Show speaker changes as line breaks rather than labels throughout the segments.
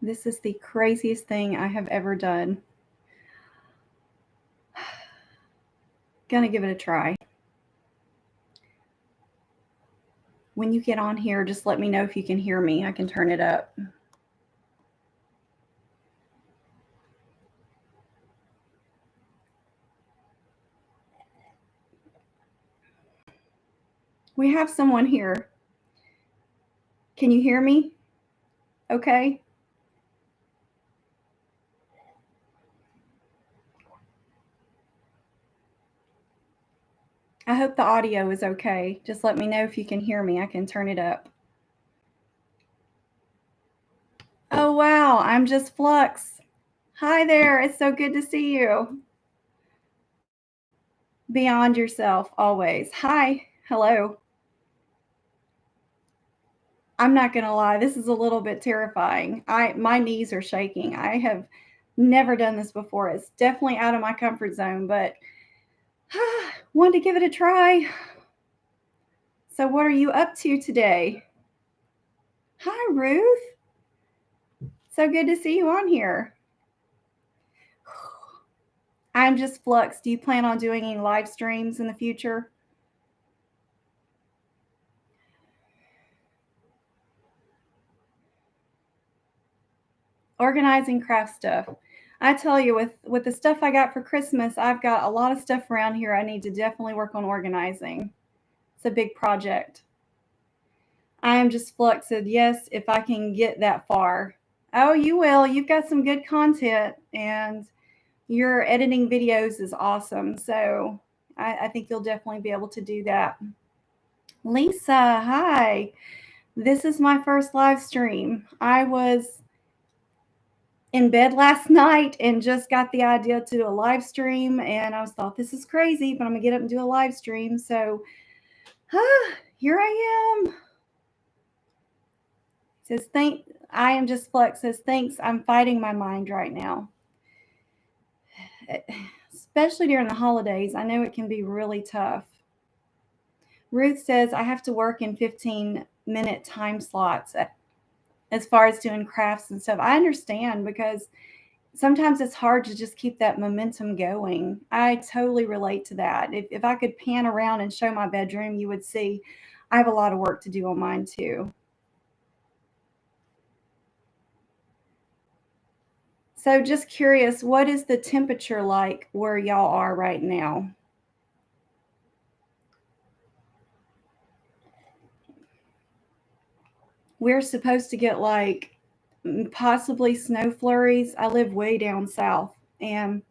This is the craziest thing I have ever done. Gonna give it a try. When you get on here, just let me know if you can hear me. I can turn it up. We have someone here. Can you hear me? Okay. I hope the audio is okay. Just let me know if you can hear me. I can turn it up. Oh, wow. I'm just Flux. Hi there. It's so good to see you. Beyond yourself, always. Hi. Hello. I'm not going to lie. This is a little bit terrifying. My knees are shaking. I have never done this before. It's definitely out of my comfort zone, but wanted to give it a try. So, what are you up to today? Hi, Ruth. So good to see you on here. I'm just Flux. Do you plan on doing any live streams in the future? Organizing craft stuff. I tell you, with the stuff I got for Christmas, I've got a lot of stuff around here I need to definitely work on organizing. It's a big project. I am just Flux said, yes, if I can get that far. Oh, you will. You've got some good content and your editing videos is awesome. So I think you'll definitely be able to do that. Lisa, hi. This is my first live stream. I was in bed last night and just got the idea to do a live stream, and I was thought this is crazy, but I'm gonna get up and do a live stream. So here I am. Says thank I am just Flex says thanks. I'm fighting my mind right now. Especially during the holidays. I know it can be really tough. Ruth says I have to work in 15-minute time slots as far as doing crafts and stuff. I understand because sometimes it's hard to just keep that momentum going. I totally relate to that. If I could pan around and show my bedroom, you would see I have a lot of work to do on mine too. So just curious, what is the temperature like where y'all are right now? We're supposed to get like possibly snow flurries. I live way down south and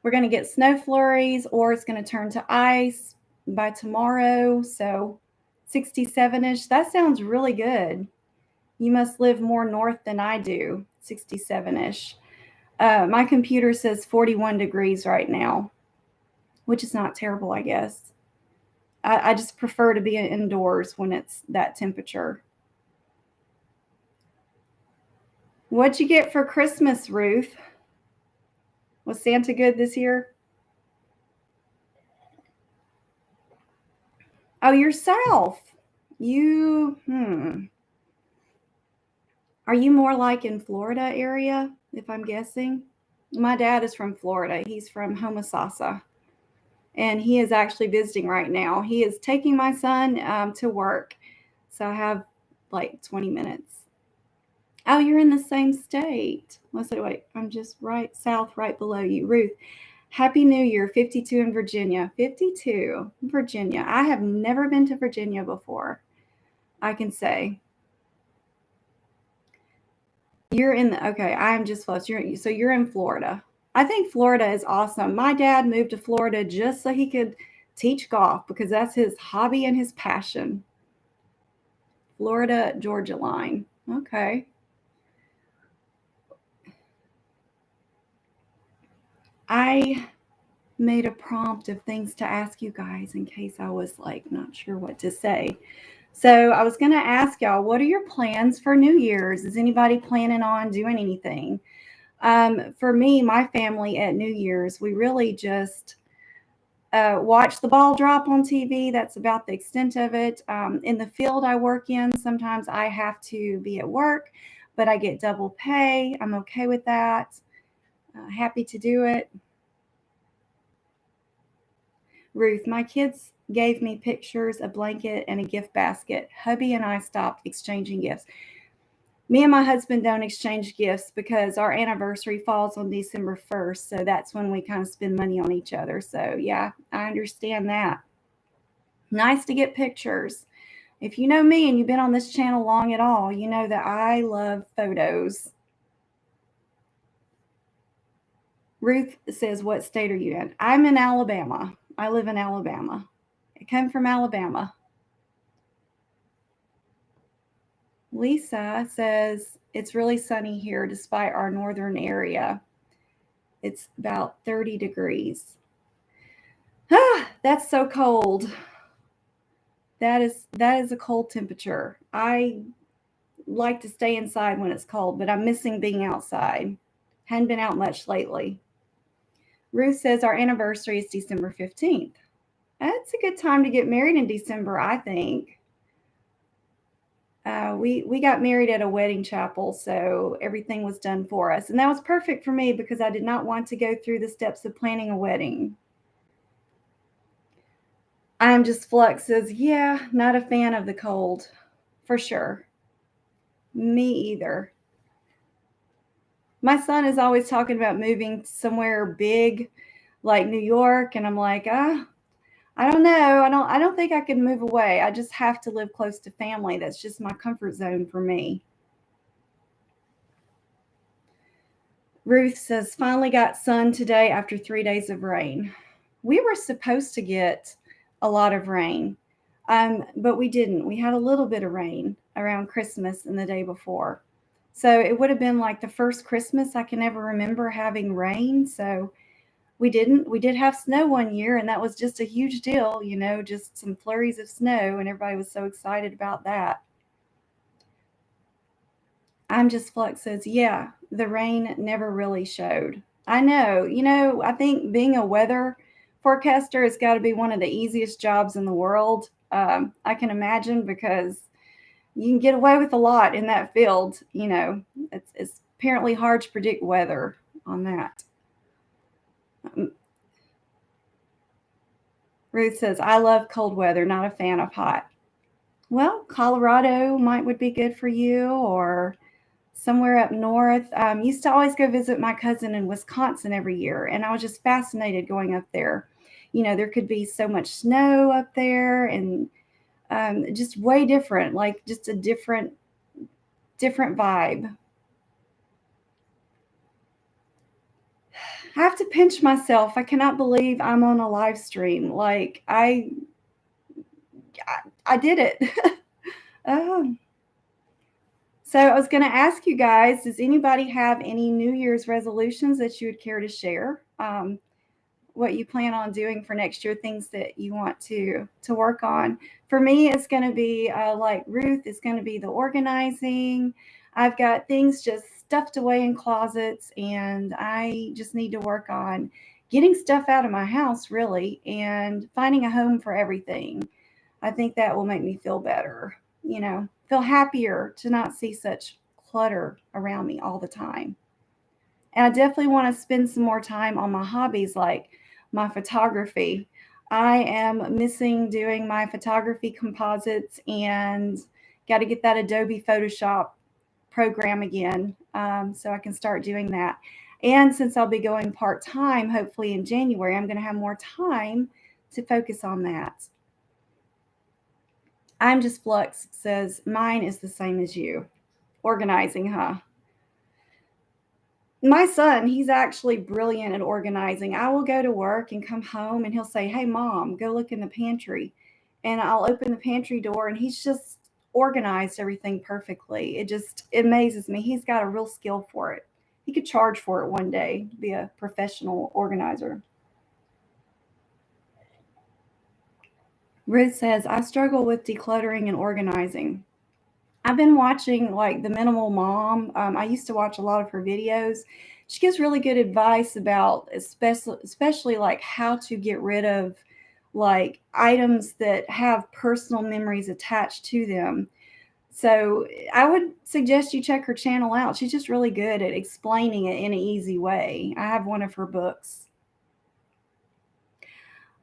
we're going to get snow flurries or it's going to turn to ice by tomorrow. So 67-ish. That sounds really good. You must live more north than I do. 67-ish. My computer says 41 degrees right now, which is not terrible, I guess. I just prefer to be indoors when it's that temperature. What'd you get for Christmas, Ruth? Was Santa good this year? Oh, you're south. Are you more like in Florida area, if I'm guessing? My dad is from Florida. He's from Homosassa. And he is actually visiting right now. He is taking my son to work. So I have like 20 minutes. Oh, you're in the same state. Let's see, wait, I'm just right south, right below you. Ruth, Happy New Year, 52 in Virginia. 52, Virginia. I have never been to Virginia before, I can say. You're in the, okay, I'm just close. So you're in Florida. I think Florida is awesome. My dad moved to Florida just so he could teach golf because that's his hobby and his passion. Florida, Georgia line. Okay. I made a prompt of things to ask you guys in case I was like not sure what to say. So I was going to ask y'all, what are your plans for New Year's? Is anybody planning on doing anything? For me, my family at New Year's, we really just watch the ball drop on TV. That's about the extent of it. In the field I work in, sometimes I have to be at work, but I get double pay. I'm okay with that. Happy to do it. Ruth, my kids gave me pictures, a blanket, and a gift basket. Hubby and I stopped exchanging gifts. Me and my husband don't exchange gifts because our anniversary falls on December 1st. So that's when we kind of spend money on each other. So, yeah, I understand that. Nice to get pictures. If you know me and you've been on this channel long at all, you know that I love photos. Ruth says, what state are you in? I'm in Alabama. I live in Alabama. I come from Alabama. Lisa says, it's really sunny here despite our northern area. It's about 30 degrees. Ah, that's so cold. That is a cold temperature. I like to stay inside when it's cold, but I'm missing being outside. Hadn't been out much lately. Ruth says our anniversary is December 15th. That's a good time to get married in December, I think. We got married at a wedding chapel, so everything was done for us. And that was perfect for me because I did not want to go through the steps of planning a wedding. I'm just Flux says, yeah, not a fan of the cold, for sure. Me either. My son is always talking about moving somewhere big like New York, and I'm like, I don't know. I don't think I can move away. I just have to live close to family. That's just my comfort zone for me. Ruth says, finally got sun today after 3 days of rain. We were supposed to get a lot of rain, but we didn't. We had a little bit of rain around Christmas and the day before. So it would have been like the first Christmas I can ever remember having rain. So we didn't. We did have snow one year, and that was just a huge deal, just some flurries of snow, and everybody was so excited about that. I'm just Flux says, yeah, the rain never really showed. I know, I think being a weather forecaster has got to be one of the easiest jobs in the world. I can imagine because you can get away with a lot in that field. It's apparently hard to predict weather on that. Ruth says, I love cold weather, not a fan of hot. Well, Colorado would be good for you, or somewhere up north. Used to always go visit my cousin in Wisconsin every year, and I was just fascinated going up there. There could be so much snow up there, and just way different, like just a different vibe. I have to pinch myself. I cannot believe I'm on a live stream. Like I did it. um, So I was going to ask you guys, does anybody have any New Year's resolutions that you would care to share? What you plan on doing for next year, things that you want to work on. For me, it's going to be like Ruth, it's going to be the organizing. I've got things just stuffed away in closets, and I just need to work on getting stuff out of my house, really, and finding a home for everything. I think that will make me feel better, feel happier to not see such clutter around me all the time. And I definitely want to spend some more time on my hobbies like my photography. I am missing doing my photography composites and got to get that Adobe Photoshop program again, so I can start doing that. And since I'll be going part time, hopefully in January, I'm going to have more time to focus on that. I'm just Flux says, mine is the same as you. Organizing, huh? My son, he's actually brilliant at organizing. I will go to work and come home and he'll say, hey, mom, go look in the pantry. And I'll open the pantry door and he's just organized everything perfectly. It amazes me. He's got a real skill for it. He could charge for it one day, be a professional organizer. Ruth says, I struggle with decluttering and organizing. I've been watching like the Minimal Mom. I used to watch a lot of her videos. She gives really good advice about especially like how to get rid of like items that have personal memories attached to them. So I would suggest you check her channel out. She's just really good at explaining it in an easy way. I have one of her books.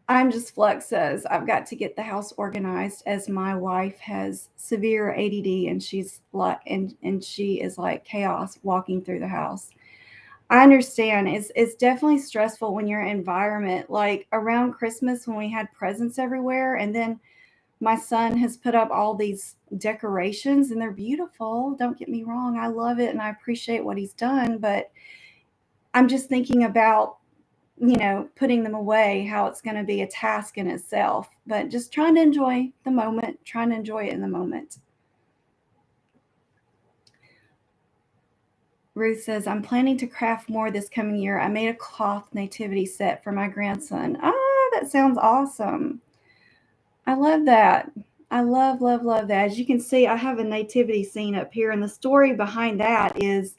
I'm just Flux says, I've got to get the house organized as my wife has severe ADD and she's like and she is like chaos walking through the house. I understand. It's definitely stressful when your environment, like around Christmas when we had presents everywhere, and then my son has put up all these decorations and they're beautiful. Don't get me wrong, I love it and I appreciate what he's done, but I'm just thinking about, putting them away, how it's going to be a task in itself, but just trying to enjoy the moment, trying to enjoy it in the moment. Ruth says, I'm planning to craft more this coming year. I made a cloth nativity set for my grandson. Ah, that sounds awesome. I love that. I love, love, love that. As you can see, I have a nativity scene up here, and the story behind that is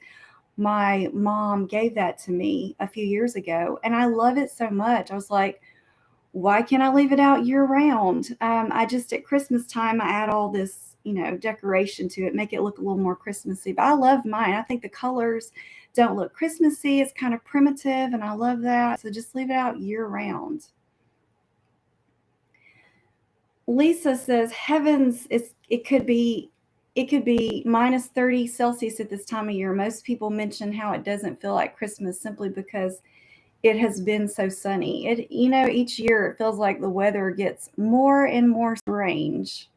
my mom gave that to me a few years ago, and I love it so much. I was like, why can't I leave it out year round? I just at Christmas time I add all this, decoration to it, make it look a little more Christmassy. But I love mine. I think the colors don't look Christmassy. It's kind of primitive, and I love that. So just leave it out year round. Lisa says, "Heavens, it could be minus 30 Celsius at this time of year. Most people mention how it doesn't feel like Christmas simply because it has been so sunny. Each year it feels like the weather gets more and more strange.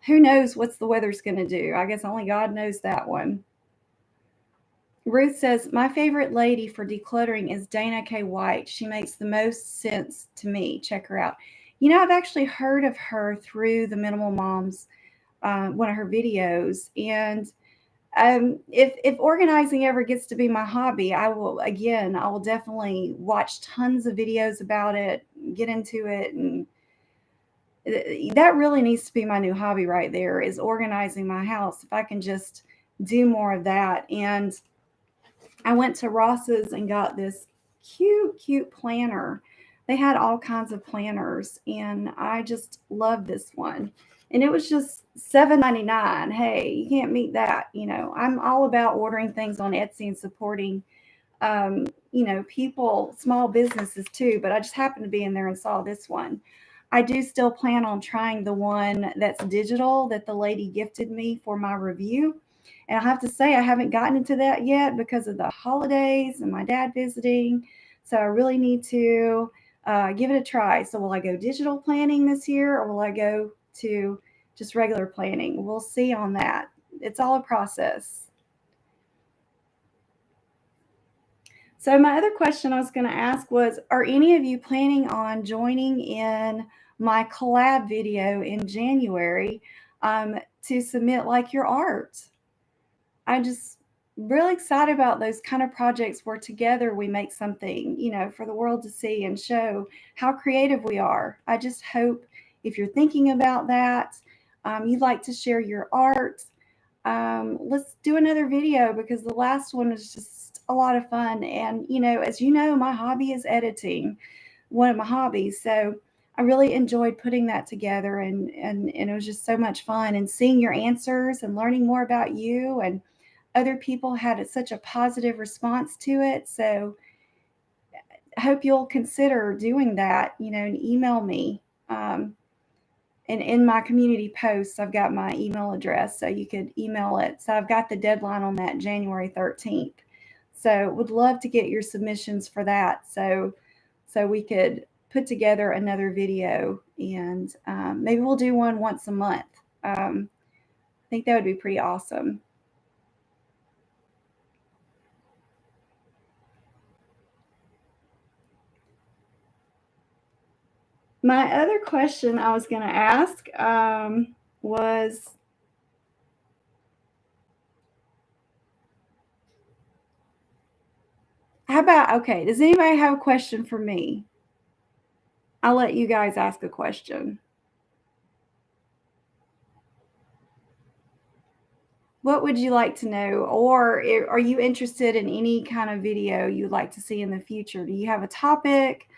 Who knows what's the weather's going to do? I guess only God knows that one." Ruth says, my favorite lady for decluttering is Dana K. White. She makes the most sense to me. Check her out. I've actually heard of her through the Minimal Moms, one of her videos. And if organizing ever gets to be my hobby, I will definitely watch tons of videos about it, get into it, and that really needs to be my new hobby right there is organizing my house. If I can just do more of that. And I went to Ross's and got this cute, cute planner. They had all kinds of planners, and I just love this one. And it was just $7.99. Hey, you can't beat that. I'm all about ordering things on Etsy and supporting, people, small businesses too. But I just happened to be in there and saw this one. I do still plan on trying the one that's digital that the lady gifted me for my review. And I have to say, I haven't gotten into that yet because of the holidays and my dad visiting. So I really need to give it a try. So, will I go digital planning this year or will I go to just regular planning? We'll see on that. It's all a process. So, my other question I was going to ask was, are any of you planning on joining in my collab video in January to submit like your art? I'm just really excited about those kind of projects where together we make something, for the world to see and show how creative we are. I just hope if you're thinking about that, you'd like to share your art. Let's do another video because the last one was just a lot of fun. And, as you know, my hobby is editing, one of my hobbies. So I really enjoyed putting that together and it was just so much fun and seeing your answers and learning more about you, and other people had such a positive response to it. So I hope you'll consider doing that, and email me. And in my community posts, I've got my email address, so you could email it. So I've got the deadline on that January 13th. So would love to get your submissions for that. So we could put together another video, and maybe we'll do one once a month. I think that would be pretty awesome. My other question I was going to ask was, how about, okay, does anybody have a question for me? I'll let you guys ask a question. What would you like to know? Or are you interested in any kind of video you'd like to see in the future? Do you have a topic?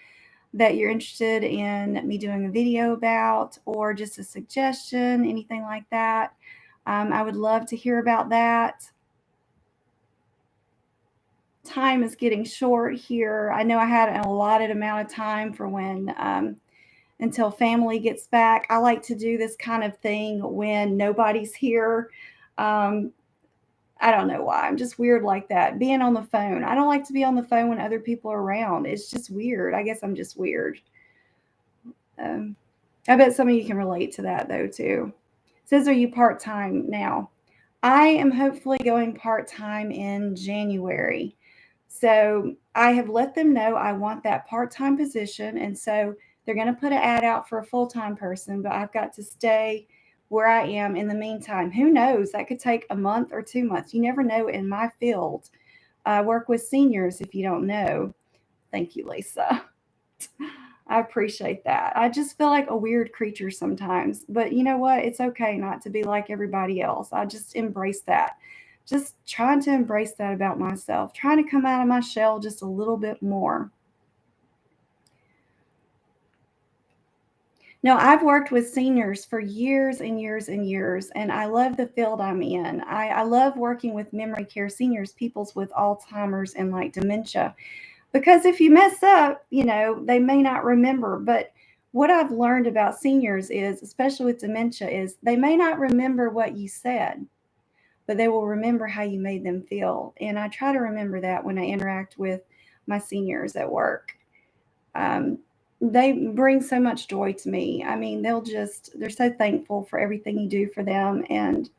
that you're interested in me doing a video about, or just a suggestion, anything like that. I would love to hear about that. Time is getting short here. I know I had an allotted amount of time for when until family gets back. I like to do this kind of thing when nobody's here. Um, I don't know why. I'm just weird like that. Being on the phone. I don't like to be on the phone when other people are around. It's just weird. I guess I'm just weird. Um, I bet some of you can relate to that though too. It says, are you part time now? I am hopefully going part time in January. So I have let them know I want that part time position. And so they're going to put an ad out for a full time person, but I've got to stay where I am in the meantime. Who knows? That could take a month or 2 months. You never know in my field. I work with seniors if you don't know. Thank you, Lisa. I appreciate that. I just feel like a weird creature sometimes, but you know what? It's okay not to be like everybody else. I just embrace that. Just trying to embrace that about myself, trying to come out of my shell just a little bit more. No, I've worked with seniors for years and years and years, and I love the field I'm in. I love working with memory care seniors, peoples with Alzheimer's and like dementia. Because if you mess up, they may not remember. But what I've learned about seniors is, especially with dementia, is they may not remember what you said, but they will remember how you made them feel. And I try to remember that when I interact with my seniors at work. Um, they bring so much joy to me. I mean, they're so thankful for everything you do for them. And,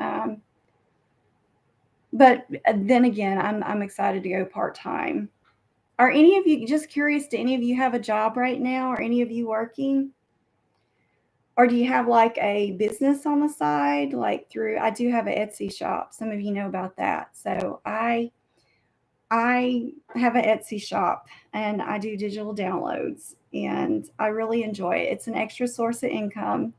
but then again, I'm excited to go part time. Are any of you, just curious, do any of you have a job right now? Are any of you working? Or do you have like a business on the side? I do have an Etsy shop. Some of you know about that. So I have an Etsy shop and I do digital downloads and I really enjoy it. It's an extra source of income.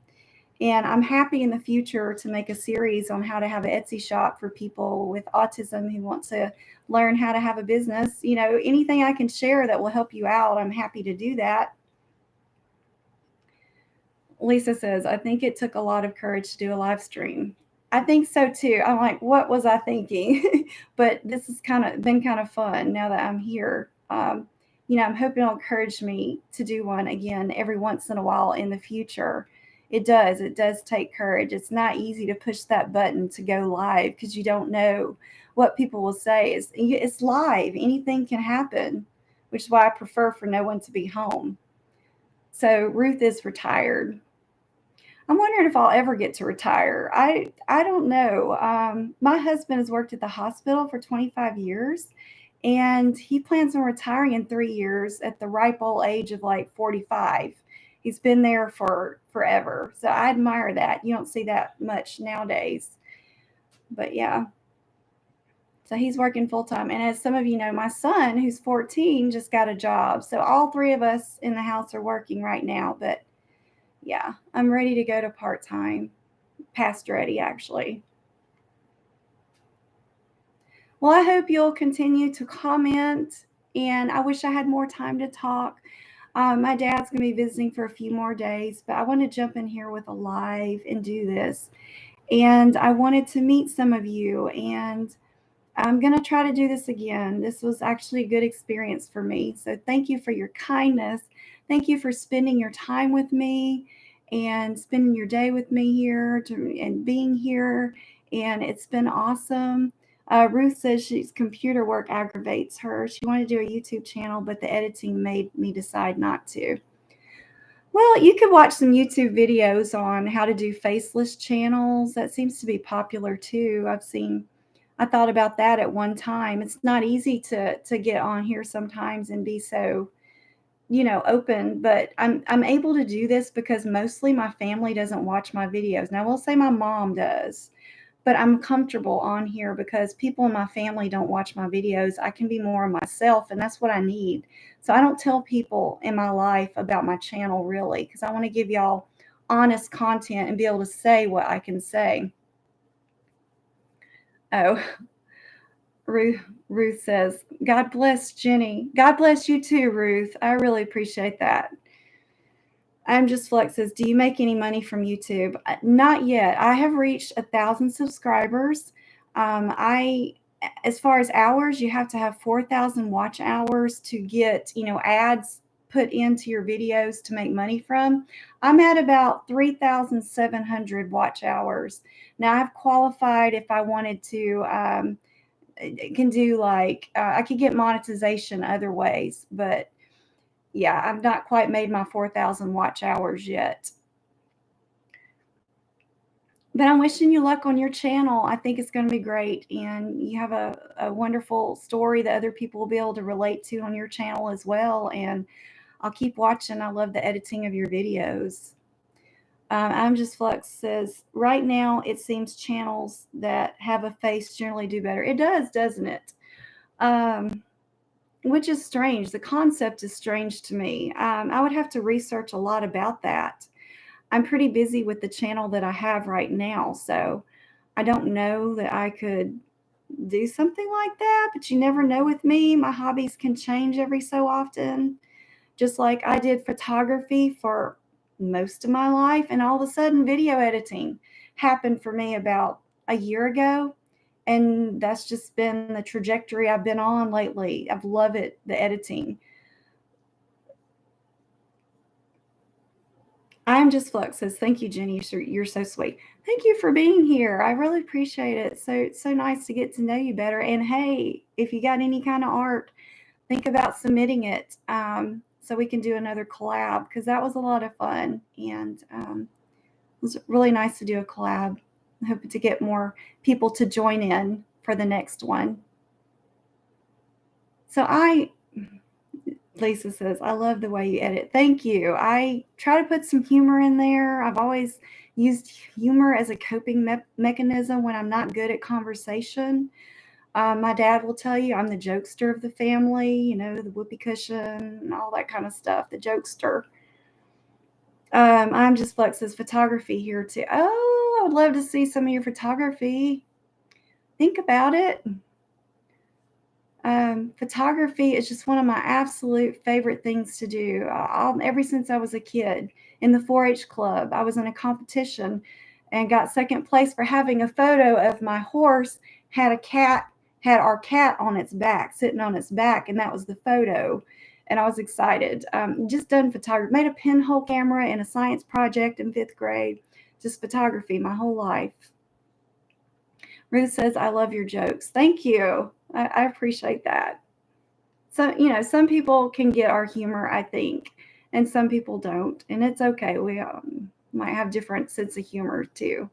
And I'm happy in the future to make a series on how to have an Etsy shop for people with autism who want to learn how to have a business. Anything I can share that will help you out, I'm happy to do that. Lisa says, I think it took a lot of courage to do a live stream. I think so too. I'm like, what was I thinking? But this has been kind of fun now that I'm here. I'm hoping it'll encourage me to do one again every once in a while in the future. It does. It does take courage. It's not easy to push that button to go live because you don't know what people will say. It's live. Anything can happen, which is why I prefer for no one to be home. So Ruth is retired. I'm wondering if I'll ever get to retire. I don't know. My husband has worked at the hospital for 25 years, and he plans on retiring in 3 years at the ripe old age of like 45. He's been there for forever, so I admire that. You don't see that much nowadays, but yeah. So he's working full time, and as some of you know, my son, who's 14, just got a job. So all three of us in the house are working right now, but yeah, I'm ready to go to part time. Past ready, actually. Well, I hope you'll continue to comment, and I wish I had more time to talk. My dad's going to be visiting for a few more days, but I want to jump in here with a live and do this. And I wanted to meet some of you, and I'm going to try to do this again. This was actually a good experience for me. So thank you for your kindness. Thank you for spending your time with me and spending your day with me here and being here. And it's been awesome. Ruth says she's computer work aggravates her. She wanted to do a YouTube channel, but the editing made me decide not to. Well, you could watch some YouTube videos on how to do faceless channels. That seems to be popular too. I thought about that at one time. It's not easy to get on here sometimes and be so, open, but I'm able to do this because mostly my family doesn't watch my videos. Now, we'll say my mom does, but I'm comfortable on here because people in my family don't watch my videos. I can be more of myself, and that's what I need. So I don't tell people in my life about my channel really because I want to give y'all honest content and be able to say what I can say. Oh, Ruth says, God bless Jenny. God bless you too, Ruth. I really appreciate that. I'm Just Flex says, do you make any money from YouTube? Not yet. I have reached 1,000 subscribers. As far as hours, you have to have 4,000 watch hours to get, ads put into your videos to make money from. I'm at about 3,700 watch hours. Now I've qualified if I wanted to, can do I could get monetization other ways, but yeah, I've not quite made my 4,000 watch hours yet. But I'm wishing you luck on your channel. I think it's going to be great. And you have a wonderful story that other people will be able to relate to on your channel as well. And I'll keep watching. I love the editing of your videos. I'm Just Flux says, right now it seems channels that have a face generally do better. It does, doesn't it? Which is strange. The concept is strange to me. I would have to research a lot about that. I'm pretty busy with the channel that I have right now, so I don't know that I could do something like that, but you never know with me. My hobbies can change every so often. Just like I did photography for most of my life, and all of a sudden video editing happened for me about a year ago. And that's just been the trajectory I've been on lately. I've loved it, the editing. I'm Just Flux says, thank you, Jenny. You're so sweet. Thank you for being here. I really appreciate it. So nice to get to know you better. And hey, if you got any kind of art, think about submitting it so we can do another collab, because that was a lot of fun. And it was really nice to do a collab. I hope to get more people to join in for the next one. So Lisa says, I love the way you edit. Thank you. I try to put some humor in there. I've always used humor as a coping mechanism when I'm not good at conversation. My dad will tell you I'm the jokester of the family, the whoopee cushion and all that kind of stuff, the jokester. I'm Just Flex's photography here too. Oh, I would love to see some of your photography. Think about it. Photography is just one of my absolute favorite things to do. Ever since I was a kid in the 4-H club, I was in a competition and got second place for having a photo of my horse had our cat on its back, sitting on its back, and that was the photo. And I was excited. Just done photography, made a pinhole camera in a science project in 5th grade. Just photography my whole life. Ruth says, I love your jokes. Thank you. I appreciate that. So, some people can get our humor, I think, and some people don't. And it's okay. We might have different sense of humor too.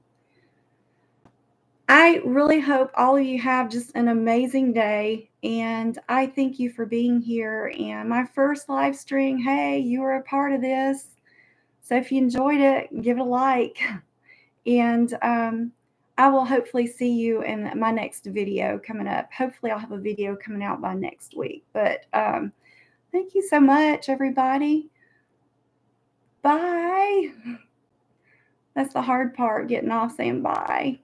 I really hope all of you have just an amazing day. And I thank you for being here. And my first live stream, hey, you were a part of this. So if you enjoyed it, give it a like. And I will hopefully see you in my next video coming up. Hopefully I'll have a video coming out by next week. But thank you so much, everybody. Bye. That's the hard part, getting off saying bye.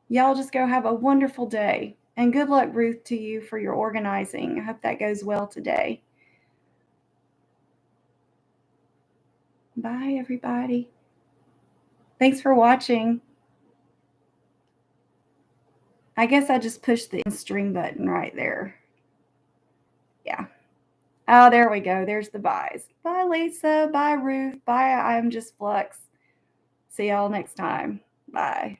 Y'all just go have a wonderful day. And good luck, Ruth, to you for your organizing. I hope that goes well today. Bye, everybody. Thanks for watching. I guess I just pushed the string button right there. Yeah. Oh, there we go. There's the buys. Bye, Lisa. Bye, Ruth. Bye, I'm Just Flux. See y'all next time. Bye.